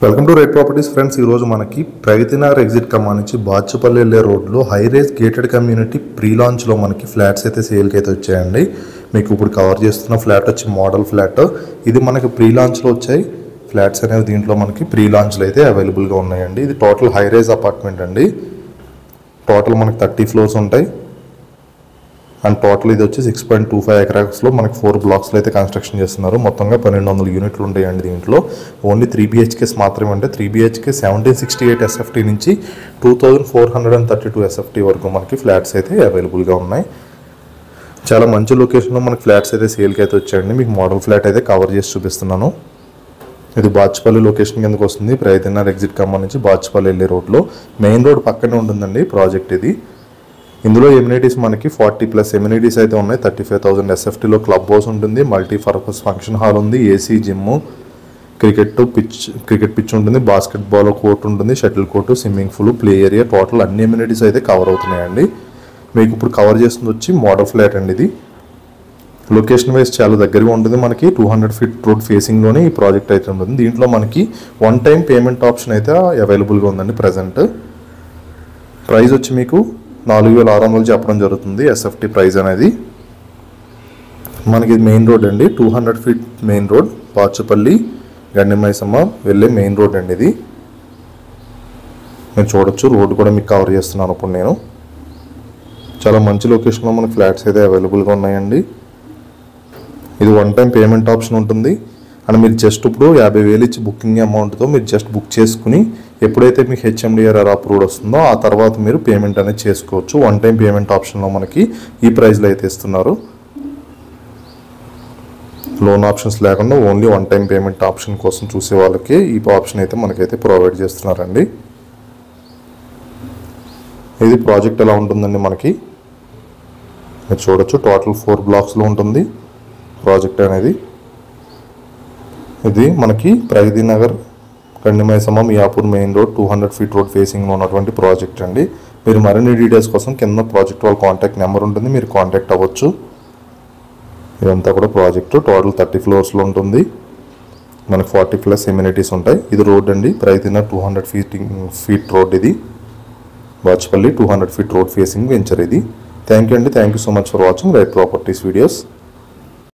Welcome to right properties friends. ఈరోజు మనకి Pragathi Nagar exit కమానించి Bachupally వెళ్ళే రోడ్లో హైరేజ్ గేటెడ్ కమ్యూనిటీ ప్రీ లాంచ్లో మనకి ఫ్లాట్స్ అయితే సేల్కి అయితే వచ్చాయండి. మీకు ఇప్పుడు కవర్ చేస్తున్న ఫ్లాట్ వచ్చి మోడల్ ఫ్లాట్. ఇది మనకి ప్రీ లాంచ్లో వచ్చాయి ఫ్లాట్స్ అనేవి. దీంట్లో మనకి ప్రీ లాంచ్లో అయితే అవైలబుల్గా ఉన్నాయండి. ఇది టోటల్ హైరేజ్ అపార్ట్మెంట్ అండి. టోటల్ మనకి 30 ఫ్లోర్స్ ఉంటాయి అండ్ టోటల్ ఇది వచ్చి 6.25 ఎకరాస్లో మనకి 4 బ్లాక్స్లో అయితే కన్స్ట్రక్షన్ చేస్తున్నారు. మొత్తంగా 1200 యూనిట్లు ఉంటాయండి. దీంట్లో ఓన్లీ 3 BHKs మాత్రమే. అంటే 3 BHK 1768 SFT నుంచి 2432 SFT వరకు మనకి ఫ్లాట్స్ అయితే అవైలబుల్గా ఉన్నాయి. చాలా మంచి లొకేషన్లో మనకి ఫ్లాట్స్ అయితే సేల్కి అయితే వచ్చాయండి. మీకు మోడల్ ఫ్లాట్ అయితే కవర్ చేసి చూపిస్తున్నాను. ఇది బాచుపల్లి లొకేషన్ కిందకు వస్తుంది. ప్రగతి నగర్ ఎగ్జిట్ కమ్మా నుంచి బాచుపల్లి వెళ్ళే రోడ్లో మెయిన్ రోడ్ పక్కనే ఉంటుందండి ప్రాజెక్ట్ ఇది. ఇందులో ఎమ్యూనిటీస్ మనకి 40+ ఎమ్యూనిటీస్ అయితే ఉన్నాయి. 35,000 SFTలో క్లబ్ హౌస్ ఉంటుంది, మల్టీపర్పస్ ఫంక్షన్ హాల్ ఉంది, AC జిమ్, క్రికెట్ పిచ్ ఉంటుంది, బాస్కెట్బాల్ కోర్ట్ ఉంటుంది, shuttle court, swimming pool, play area, total అన్ని ఎమ్యూనిటీస్ అయితే కవర్ అవుతున్నాయండి. మీకు ఇప్పుడు కవర్ చేస్తుంది వచ్చి మోడల్ ఫ్లాట్ అండి. ఇది లొకేషన్ వైజ్ చాలా దగ్గరగా ఉంటుంది. మనకి 200 ఫీట్ రోడ్ ఫేసింగ్లోనే ఈ ప్రాజెక్ట్ అయితే ఉంటుంది. దీంట్లో మనకి 1 టైం పేమెంట్ ఆప్షన్ అయితే అవైలబుల్గా ఉందండి. ప్రజెంట్ ప్రైస్ వచ్చి మీకు 4600 చెప్పడం జరుగుతుంది SFT ప్రైస్ అనేది. మనకి మెయిన్ రోడ్ అండి, 200 feet main road, Bachupally Gandimaisamma వెళ్ళే మెయిన్ రోడ్ అండి. ఇది మీరు చూడొచ్చు. రోడ్డు కూడా మీకు కవర్ చేస్తున్నాను ఇప్పుడు నేను. చాలా మంచి లొకేషన్లో మనకి ఫ్లాట్స్ అయితే అవైలబుల్గా ఉన్నాయండి. ఇది 1 టైం పేమెంట్ ఆప్షన్ ఉంటుంది. అండ్ మీరు జస్ట్ ఇప్పుడు 50,000 ఇచ్చి బుకింగ్ అమౌంట్తో మీరు జస్ట్ బుక్ చేసుకుని ఎప్పుడైతే మీకు HMDR అప్రూవ్డ్ వస్తుందో ఆ తర్వాత మీరు పేమెంట్ అనేది చేసుకోవచ్చు. 1 టైం పేమెంట్ ఆప్షన్లో మనకి ఈ ప్రైస్లో అయితే ఇస్తున్నారు. లోన్ ఆప్షన్స్ లేకుండా ఓన్లీ 1 టైం పేమెంట్ ఆప్షన్ కోసం చూసే వాళ్ళకి ఈ ఆప్షన్ అయితే మనకైతే ప్రొవైడ్ చేస్తున్నారండి. ఇది ప్రాజెక్ట్ ఎలా ఉంటుందండి మనకి మీరు చూడొచ్చు. టోటల్ 4 బ్లాక్స్లో ఉంటుంది ప్రాజెక్ట్ అనేది. ఇది మనకి Pragathi Nagar Gandimaisamma Miyapur main road 200 feet road ఫేసింగ్లో ఉన్నటువంటి ప్రాజెక్ట్ అండి. మీరు మరిన్ని డీటెయిల్స్ కోసం కింద ప్రాజెక్ట్ వాళ్ళ కాంటాక్ట్ నెంబర్ ఉంటుంది, మీరు కాంటాక్ట్ అవ్వచ్చు. ఇదంతా కూడా ప్రాజెక్టు టోటల్ 30 ఫ్లోర్స్లో ఉంటుంది. మనకి 40+ ఎమ్యూనిటీస్ ఉంటాయి. ఇది రోడ్ అండి, ప్రగతి నగర్ 200 ఫీట్ రోడ్. ఇది Bachupally 200 feet road facing venture ఇది. థ్యాంక్ యూ అండి. Thank you so much for watching right properties videos.